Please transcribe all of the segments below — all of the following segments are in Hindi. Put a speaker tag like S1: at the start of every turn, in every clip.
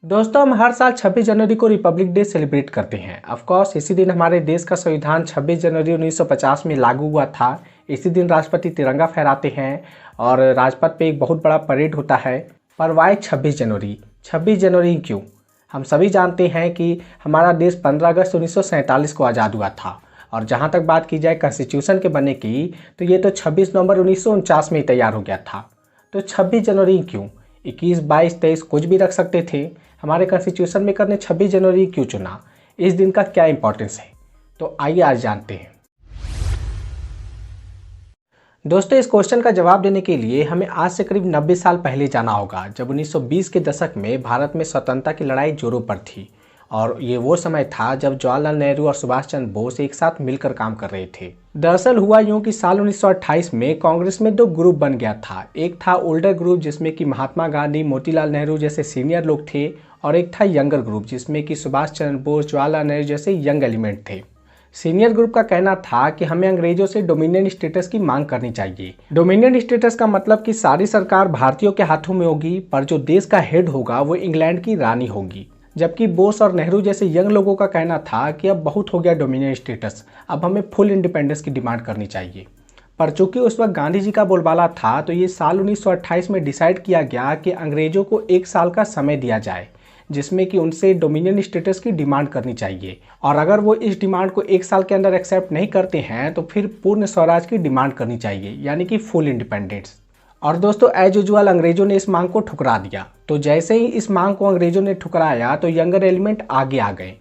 S1: दोस्तों, हम हर साल 26 जनवरी को रिपब्लिक डे सेलिब्रेट करते हैं। ऑफ कोर्स इसी दिन हमारे देश का संविधान 26 जनवरी 1950 में लागू हुआ था। इसी दिन राष्ट्रपति तिरंगा फहराते हैं और राजपथ पे एक बहुत बड़ा परेड होता है। पर वाई 26 जनवरी? 26 जनवरी क्यों? हम सभी जानते हैं कि हमारा देश 15 अगस्त 1947 को आज़ाद हुआ था। और जहाँ तक बात की जाए कॉन्स्टिट्यूशन के बनने की, तो ये तो 26 नवंबर 1949 में ही तैयार हो गया था। तो 26 जनवरी क्यों? 21, 22, 23 कुछ भी रख सकते थे। हमारे कॉन्स्टिट्यूशन मेकर ने 26 जनवरी क्यों चुना? इस दिन का क्या इंपॉर्टेंस है? तो आइए आज जानते हैं। दोस्तों, इस क्वेश्चन का जवाब देने के लिए हमें आज से करीब 90 साल पहले जाना होगा, जब 1920 के दशक में भारत में स्वतंत्रता की लड़ाई जोरों पर थी। और ये वो समय था जब जवाहरलाल नेहरू और सुभाष चंद्र बोस एक साथ मिलकर काम कर रहे थे। दरअसल हुआ यूं कि साल 1928 में कांग्रेस में दो ग्रुप बन गया था। एक था ओल्डर ग्रुप, जिसमें कि महात्मा गांधी, मोतीलाल नेहरू जैसे सीनियर लोग थे, और एक था यंगर ग्रुप, जिसमें कि सुभाष चंद्र बोस, जवाहरलाल नेहरू जैसे यंग एलिमेंट थे। सीनियर ग्रुप का कहना था कि हमें अंग्रेजों से डोमिनियन स्टेटस की मांग करनी चाहिए। डोमिनियन स्टेटस का मतलब कि सारी सरकार भारतीयों के हाथों में होगी, पर जो देश का हेड होगा वो इंग्लैंड की रानी होगी। जबकि बोस और नेहरू जैसे यंग लोगों का कहना था कि अब बहुत हो गया डोमिनियन स्टेटस, अब हमें फुल इंडिपेंडेंस की डिमांड करनी चाहिए। पर चूंकि उस वक्त गांधी जी का बोलबाला था, तो ये साल 1928 में डिसाइड किया गया कि अंग्रेजों को 1 साल का समय दिया जाए, जिसमें कि उनसे डोमिनियन स्टेटस की डिमांड करनी चाहिए। और अगर वो इस डिमांड को 1 साल के अंदर एक्सेप्ट नहीं करते हैं तो फिर पूर्ण स्वराज की डिमांड करनी चाहिए, यानी कि फुल इंडिपेंडेंस। और दोस्तों, एज यूजुअल अंग्रेजों ने इस मांग को ठुकरा दिया। तो जैसे ही इस मांग को अंग्रेजों ने ठुकराया तो यंगर एलिमेंट आगे आ गए।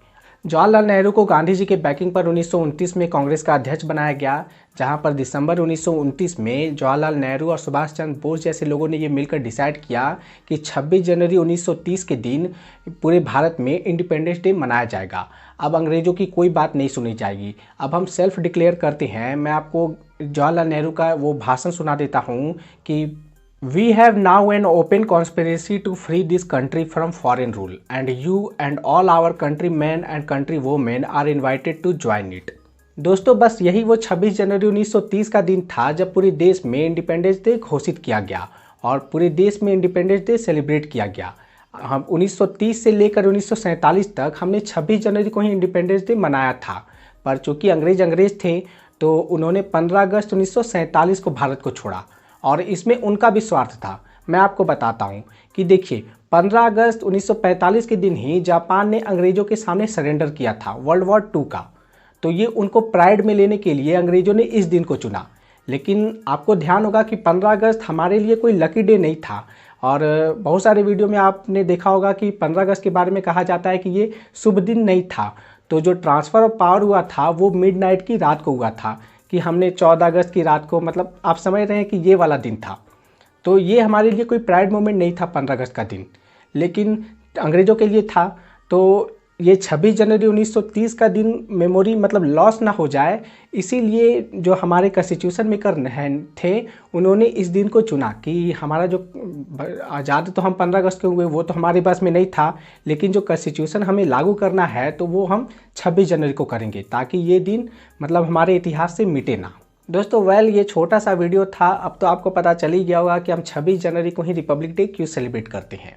S1: जवाहरलाल नेहरू को गांधी जी के बैकिंग पर 1929 में कांग्रेस का अध्यक्ष बनाया गया, जहां पर दिसंबर 1929 में जवाहरलाल नेहरू और सुभाष चंद्र बोस जैसे लोगों ने ये मिलकर डिसाइड किया कि 26 जनवरी 1930 के दिन पूरे भारत में इंडिपेंडेंस डे मनाया जाएगा। अब अंग्रेजों की कोई बात नहीं सुनी जाएगी, अब हम सेल्फ डिक्लेयर करते हैं। मैं आपको जवाहरलाल नेहरू का वो भाषण सुना देता हूँ कि We have now an open conspiracy to free this country from foreign rule, and you and all our countrymen and countrywomen are invited to join it. दोस्तों, बस यही वो 26 जनवरी 1930 का दिन था जब पूरे देश में इंडिपेंडेंस डे घोषित किया गया और पूरे देश में इंडिपेंडेंस डे सेलिब्रेट किया गया। हम 1930 से लेकर 1947 तक हमने 26 जनवरी को ही इंडिपेंडेंस डे मनाया था। पर चूँकि अंग्रेज थे, तो उन्होंने 15 अगस्त 1947 को भारत को छोड़ा, और इसमें उनका भी स्वार्थ था। मैं आपको बताता हूँ कि देखिए, 15 अगस्त 1945 के दिन ही जापान ने अंग्रेजों के सामने सरेंडर किया था वर्ल्ड वॉर 2 का। तो ये उनको प्राइड में लेने के लिए अंग्रेजों ने इस दिन को चुना। लेकिन आपको ध्यान होगा कि 15 अगस्त हमारे लिए कोई लकी डे नहीं था। और बहुत सारे वीडियो में आपने देखा होगा कि 15 अगस्त के बारे में कहा जाता है कि ये शुभ दिन नहीं था। तो जो ट्रांसफ़र ऑफ पावर हुआ था वो मिडनाइट की रात को हुआ था, कि हमने 14 अगस्त की रात को, मतलब आप समझ रहे हैं कि ये वाला दिन था। तो ये हमारे लिए कोई प्राइड मोमेंट नहीं था 15 अगस्त का दिन, लेकिन अंग्रेज़ों के लिए था। तो ये 26 जनवरी 1930 का दिन मेमोरी मतलब लॉस ना हो जाए, इसीलिए जो हमारे कॉन्स्टिट्यूशन मेकर थे उन्होंने इस दिन को चुना कि हमारा जो आज़ाद तो हम 15 अगस्त के हुए, वो तो हमारे पास में नहीं था, लेकिन जो कॉन्स्टिट्यूशन हमें लागू करना है तो वो हम 26 जनवरी को करेंगे, ताकि ये दिन मतलब हमारे इतिहास से मिटे ना। दोस्तों, ये छोटा सा वीडियो था। अब तो आपको पता चल ही गया होगा कि हम 26 जनवरी को ही रिपब्लिक डे क्यों सेलिब्रेट करते हैं।